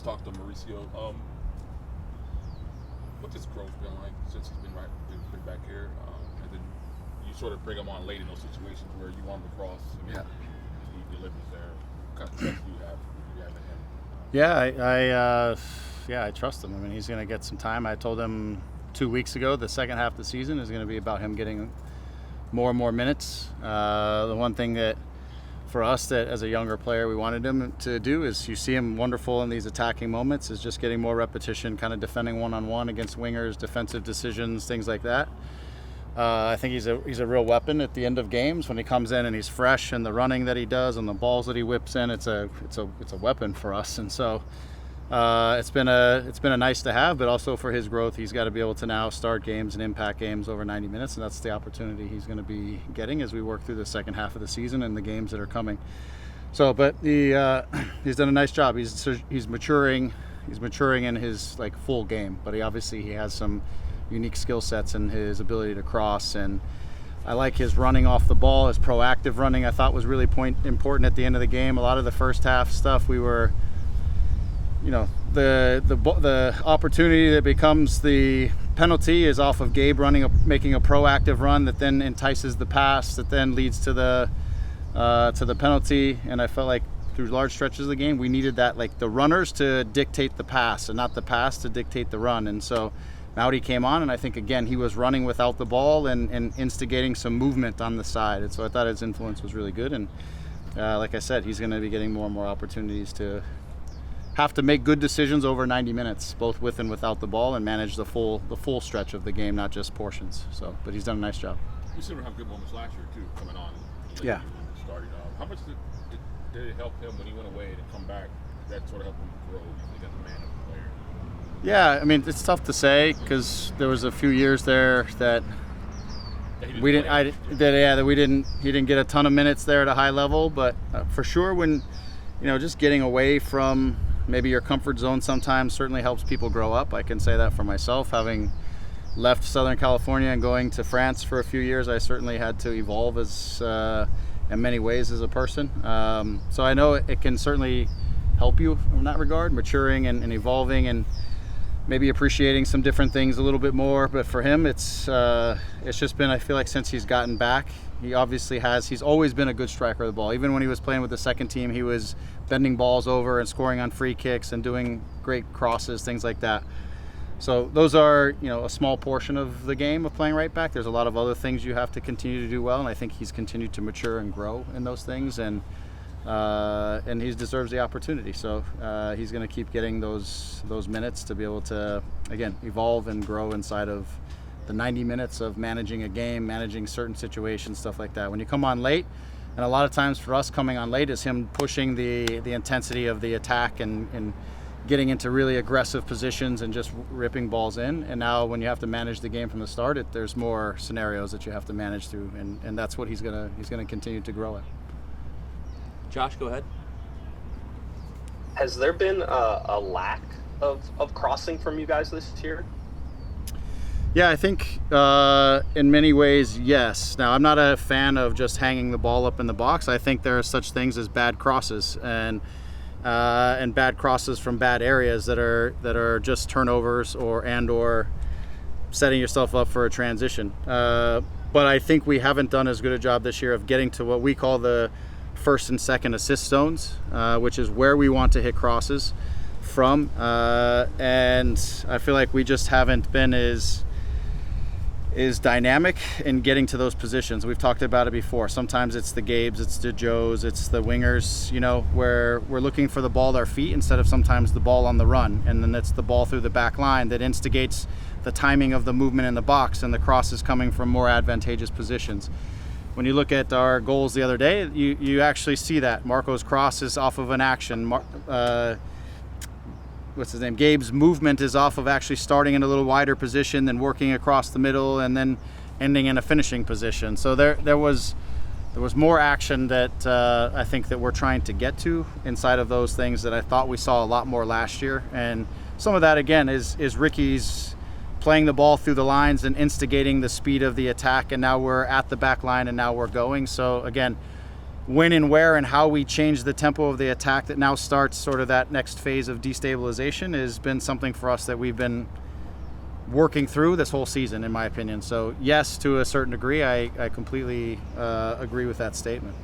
just talked to Mauricio. What's his growth been like since he's been back here? And then you sort of bring him on late in those situations where you want him to cross. I mean, he delivers there. What kind of trust do you have in him? I trust him. I mean, he's going to get some time. I told him 2 weeks ago the second half of the season is going to be about him getting more and more minutes. The one thing that for us that as a younger player we wanted him to do is, you see him wonderful in these attacking moments, is just getting more repetition, kind of defending one-on-one against wingers, defensive decisions, things like that. I think he's a real weapon at the end of games when he comes in and he's fresh, and the running that he does and the balls that he whips in, it's a weapon for us. And so it's been a nice to have, but also for his growth, he's got to be able to now start games and impact games over 90 minutes, and that's the opportunity he's going to be getting as we work through the second half of the season and the games that are coming. So, but he's done a nice job. He's maturing. He's maturing in his full game, but he has some unique skill sets and his ability to cross, and I like his running off the ball. His proactive running I thought was really important at the end of the game. A lot of the first half stuff we were, the opportunity that becomes the penalty is off of Gabe making a proactive run that then entices the pass that then leads to the penalty. And I felt like through large stretches of the game we needed that, the runners to dictate the pass and not the pass to dictate the run. And so Maudy came on, and I think again he was running without the ball and instigating some movement on the side, and so I thought his influence was really good. And like I said, he's going to be getting more and more opportunities to have to make good decisions over 90 minutes, both with and without the ball, and manage the full stretch of the game, not just portions. So, but he's done a nice job. You seem to have good moments last year too, coming on. Yeah. Started. How much did it help him when he went away to come back? That sort of helped him grow as a man of the player. Yeah, I mean, it's tough to say because there was a few years there that he didn't get a ton of minutes there at a high level, but for sure when, just getting away from maybe your comfort zone sometimes certainly helps people grow up. I can say that for myself, having left Southern California and going to France for a few years, I certainly had to evolve in many ways as a person. So I know it can certainly help you in that regard, maturing and evolving and maybe appreciating some different things a little bit more. But for him, it's just been, I feel like since he's gotten back, he's always been a good striker of the ball. Even when he was playing with the second team, he was bending balls over and scoring on free kicks and doing great crosses, things like that. So those are, a small portion of the game of playing right back. There's a lot of other things you have to continue to do well, and I think he's continued to mature and grow in those things, and he deserves the opportunity. So he's going to keep getting those minutes to be able to, again, evolve and grow inside of the 90 minutes of managing a game, managing certain situations, stuff like that. When you come on late, and a lot of times for us coming on late is him pushing the intensity of the attack and getting into really aggressive positions and just ripping balls in. And now when you have to manage the game from the start, there's more scenarios that you have to manage through, and that's what he's gonna continue to grow at. Josh, go ahead. Has there been a lack of crossing from you guys this year? Yeah, I think in many ways, yes. Now, I'm not a fan of just hanging the ball up in the box. I think there are such things as bad crosses and bad crosses from bad areas that are just turnovers or setting yourself up for a transition. But I think we haven't done as good a job this year of getting to what we call the first and second assist zones, which is where we want to hit crosses from. And I feel like we just haven't been as dynamic in getting to those positions. We've talked about it before. Sometimes it's the Gabes, it's the Joes, it's the wingers, where we're looking for the ball at our feet instead of sometimes the ball on the run. And then it's the ball through the back line that instigates the timing of the movement in the box and the crosses coming from more advantageous positions. When you look at our goals the other day, you actually see that. Marco's cross is off of an action. Gabe's movement is off of actually starting in a little wider position, then working across the middle, and then ending in a finishing position. So there was more action that I think that we're trying to get to inside of those things that I thought we saw a lot more last year. And some of that, again, is Ricky's playing the ball through the lines and instigating the speed of the attack, and now we're at the back line and now we're going. So again, when and where and how we change the tempo of the attack that now starts sort of that next phase of destabilization has been something for us that we've been working through this whole season, in my opinion. So yes, to a certain degree, I completely agree with that statement.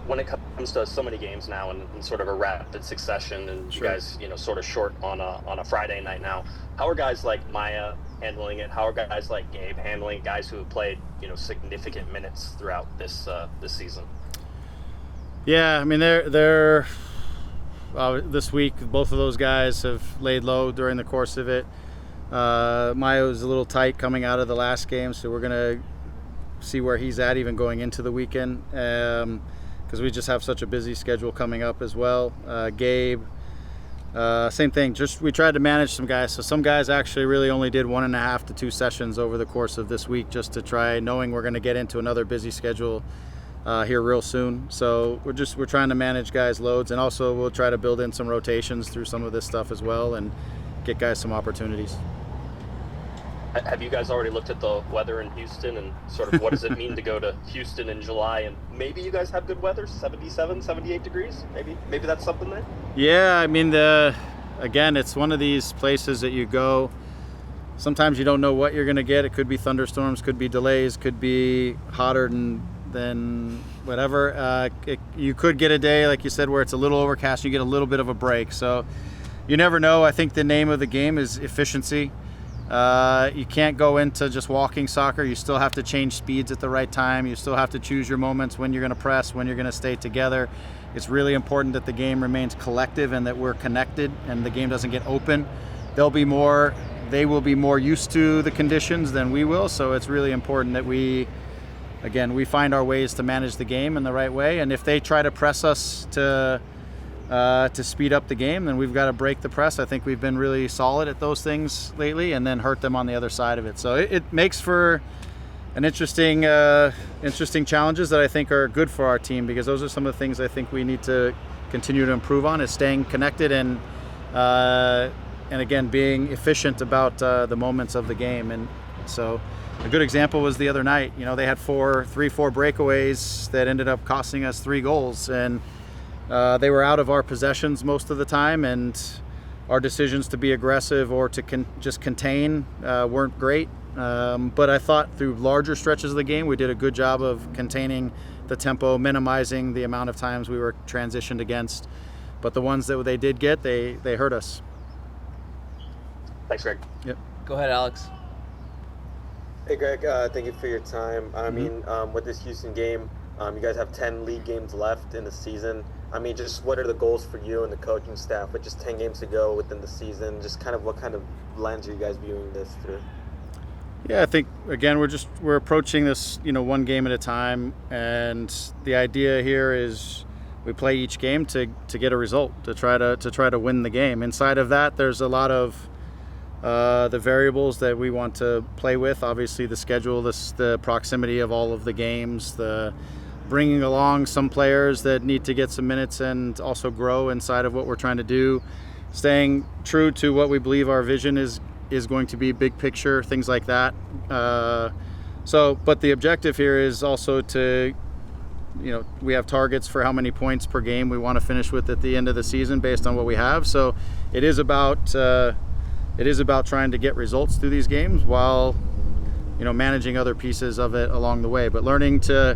When it comes to so many games now in sort of a rapid succession, and Sure. you guys, sort of short on a Friday night now, how are guys like Maya handling it? How are guys like Gabe handling it? Guys who have played, significant minutes throughout this season? Yeah, I mean, they're this week, both of those guys have laid low during the course of it. Maya was a little tight coming out of the last game, so we're going to see where he's at even going into the weekend, because we just have such a busy schedule coming up as well. Gabe, same thing. Just we tried to manage some guys. So some guys actually really only did 1.5 to 2 sessions over the course of this week, just to try, knowing we're going to get into another busy schedule here real soon. So we're trying to manage guys' loads, and also we'll try to build in some rotations through some of this stuff as well, and get guys some opportunities. Have you guys already looked at the weather in Houston and sort of what does it mean to go to Houston in July? And maybe you guys have good weather, 77, 78 degrees? Maybe that's something there? Yeah, I mean, again, it's one of these places that you go. Sometimes you don't know what you're going to get. It could be thunderstorms, could be delays, could be hotter than whatever. You could get a day, like you said, where it's a little overcast. You get a little bit of a break. So you never know. I think the name of the game is efficiency. You can't go into just walking soccer. You still have to change speeds at the right time. You still have to choose your moments, when you're going to press, when you're going to stay together. It's really important that the game remains collective and that we're connected and the game doesn't get open. They will be more used to the conditions than we will. So it's really important that we find our ways to manage the game in the right way. And if they try to press us to speed up the game, then we've got to break the press. I think we've been really solid at those things lately, and then hurt them on the other side of it. So it makes for an interesting challenges that I think are good for our team, because those are some of the things I think we need to continue to improve on, is staying connected and again being efficient about the moments of the game. And so a good example was the other night. They had 4 breakaways that ended up costing us 3 goals, and they were out of our possessions most of the time, and our decisions to be aggressive or to just contain weren't great. But I thought through larger stretches of the game, we did a good job of containing the tempo, minimizing the amount of times we were transitioned against. But the ones that they did get, they hurt us. Thanks, Greg. Yep. Go ahead, Alex. Hey, Greg, thank you for your time. I mean, with this Houston game, you guys have 10 league games left in the season. I mean, just what are the goals for you and the coaching staff with just 10 games to go within the season? Just kind of what kind of lens are you guys viewing this through? Yeah, I think, again, we're approaching this, one game at a time. And the idea here is we play each game to get a result, to try to win the game. Inside of that, there's a lot of the variables that we want to play with. Obviously, the schedule, the proximity of all of the games, the bringing along some players that need to get some minutes and also grow inside of what we're trying to do, staying true to what we believe our vision is going to be, big picture, things like that. But the objective here is also to, we have targets for how many points per game we want to finish with at the end of the season based on what we have. So it is about trying to get results through these games while managing other pieces of it along the way. But learning to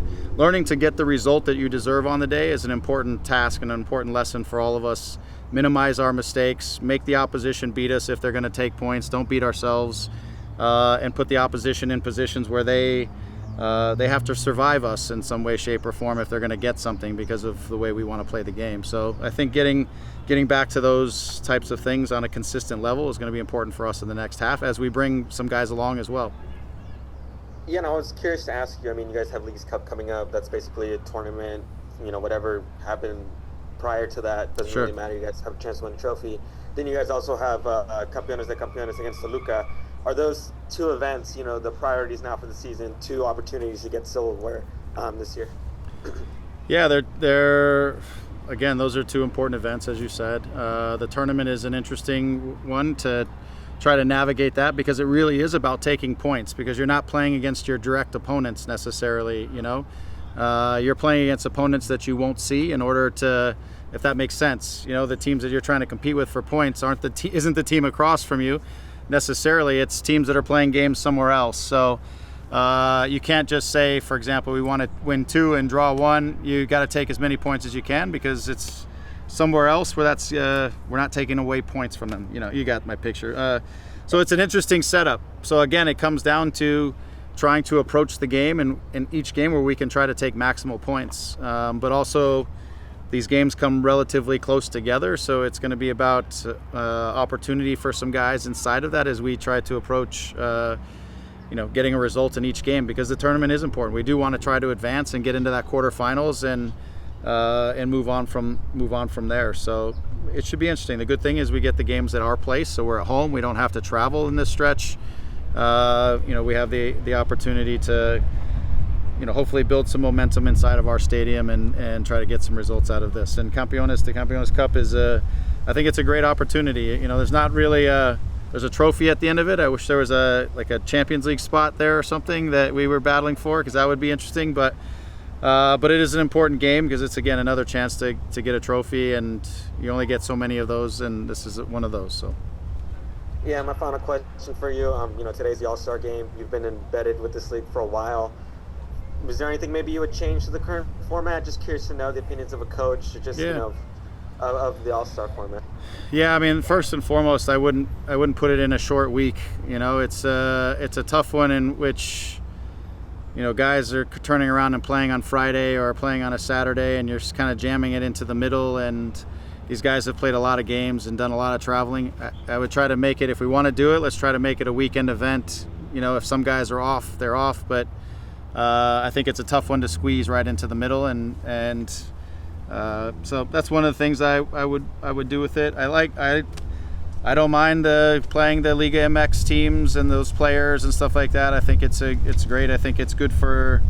get the result that you deserve on the day is an important task and an important lesson for all of us. Minimize our mistakes, make the opposition beat us if they're going to take points. Don't beat ourselves, and put the opposition in positions where they have to survive us in some way, shape, or form if they're going to get something because of the way we want to play the game. So I think getting back to those types of things on a consistent level is going to be important for us in the next half as we bring some guys along as well. Yeah, and I was curious to ask you, I mean, you guys have Leagues Cup coming up. That's basically a tournament, whatever happened prior to that doesn't Sure. really matter. You guys have a chance to win a trophy. Then you guys also have Campeones de Campeones against Toluca. Are those 2 events, the priorities now for the season, 2 opportunities to get silverware this year? Yeah, they're again, those are 2 important events, as you said. The tournament is an interesting one to try to navigate that, because it really is about taking points, because you're not playing against your direct opponents necessarily. you're playing against opponents that you won't see in order to, if that makes sense. You know, the teams that you're trying to compete with for points isn't the team across from you necessarily. It's teams that are playing games somewhere else. So you can't just say, for example, we want to win 2 and draw 1. You got to take as many points as you can, because it's somewhere else where that's we're not taking away points from them. You know, you got my picture. So it's an interesting setup. So again, it comes down to trying to approach the game and in each game where we can try to take maximal points. But also these games come relatively close together, so it's going to be about opportunity for some guys inside of that as we try to approach getting a result in each game, because the tournament is important. We do want to try to advance and get into that quarterfinals and move on from there. So it should be interesting. The good thing is we get the games at our place, so we're at home. We don't have to travel in this stretch. We have the opportunity to, hopefully build some momentum inside of our stadium and try to get some results out of this. And the Campeones Cup is I think it's a great opportunity. There's not really there's a trophy at the end of it. I wish there was a Champions League spot there or something that we were battling for, because that would be interesting. But it is an important game, because it's, again, another chance to get a trophy, and you only get so many of those, and this is one of those. So. Yeah, my final question for you. Today's the All-Star game. You've been embedded with this league for a while. Was there anything maybe you would change to the current format? Just curious to know the opinions of a coach, or just of the All-Star format. Yeah, I mean, first and foremost, I wouldn't put it in a short week. It's a tough one in which guys are turning around and playing on Friday or playing on a Saturday, and you're just kind of jamming it into the middle. And these guys have played a lot of games and done a lot of traveling. I would try to make it, if we want to do it, let's try to make it a weekend event. If some guys are off, they're off. But I think it's a tough one to squeeze right into the middle, and so that's one of the things I would do with it. I don't mind playing the Liga MX teams and those players and stuff like that. I think it's great. I think it's good for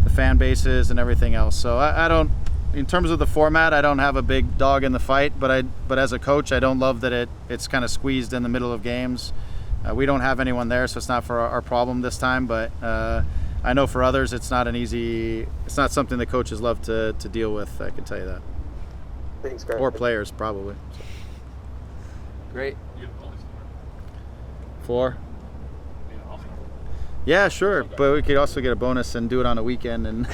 the fan bases and everything else. So I don't, in terms of the format, I don't have a big dog in the fight. But as a coach, I don't love that it's kind of squeezed in the middle of games. We don't have anyone there, so it's not for our problem this time. But I know for others, it's not something the coaches love to deal with. I can tell you that. Thanks, Greg. Or players, probably. So. Great. For? Yeah, sure. But we could also get a bonus and do it on a weekend and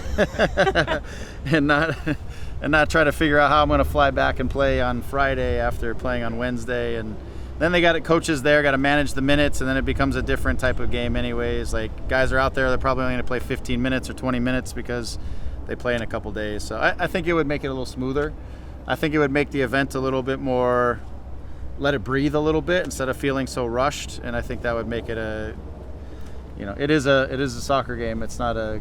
and not try to figure out how I'm going to fly back and play on Friday after playing on Wednesday. And then they got coaches there, got to manage the minutes, and then it becomes a different type of game anyways. Like, guys are out there, they're probably only going to play 15 minutes or 20 minutes because they play in a couple days. So I think it would make it a little smoother. I think it would make the event a little bit more, let it breathe a little bit instead of feeling so rushed. And I think that would make it it is a soccer game. It's not a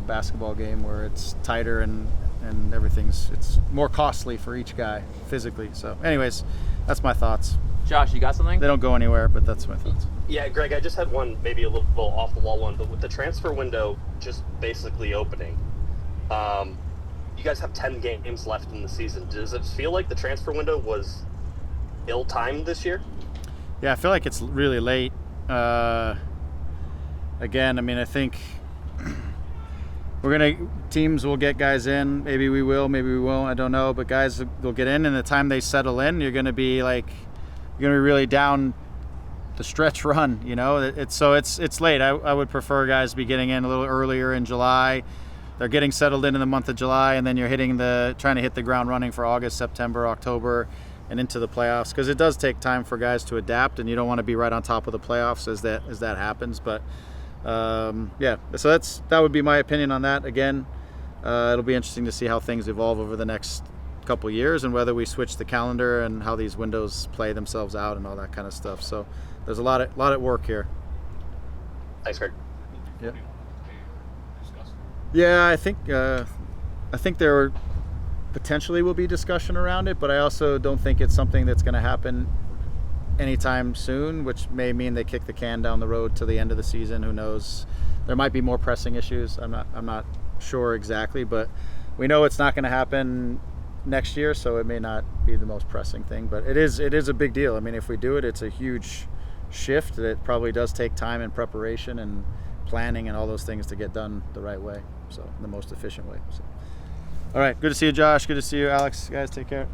basketball game where it's tighter and it's more costly for each guy physically. So anyways, that's my thoughts. Josh, you got something? They don't go anywhere, but that's my thoughts. Yeah, Greg, I just had one, maybe a little off the wall one, but with the transfer window just basically opening, you guys have 10 games left in the season. Does it feel like the transfer window was ill-timed this year? Yeah, I feel like it's really late. Again, I mean, I think teams will get guys in. Maybe we will, maybe we won't. I don't know. But guys will get in, and the time they settle in, you're going to be really down the stretch run. It's late. I would prefer guys be getting in a little earlier in July. They're getting settled in the month of July, and then you're trying to hit the ground running for August, September, October, and into the playoffs, because it does take time for guys to adapt, and you don't want to be right on top of the playoffs as that happens. But so that would be my opinion on that. Again, it'll be interesting to see how things evolve over the next couple years, and whether we switch the calendar and how these windows play themselves out and all that kind of stuff. So there's a lot at work here. Thanks, Greg. Yeah. Yeah, I think there potentially will be discussion around it, but I also don't think it's something that's going to happen anytime soon, which may mean they kick the can down the road to the end of the season. Who knows? There might be more pressing issues. I'm not sure exactly, but we know it's not going to happen next year, so it may not be the most pressing thing. But it is a big deal. I mean, if we do it, it's a huge shift that probably does take time and preparation and planning and all those things to get done the right way. so in the most efficient way. So. All right, good to see you, Josh. Good to see you, Alex. Guys, take care.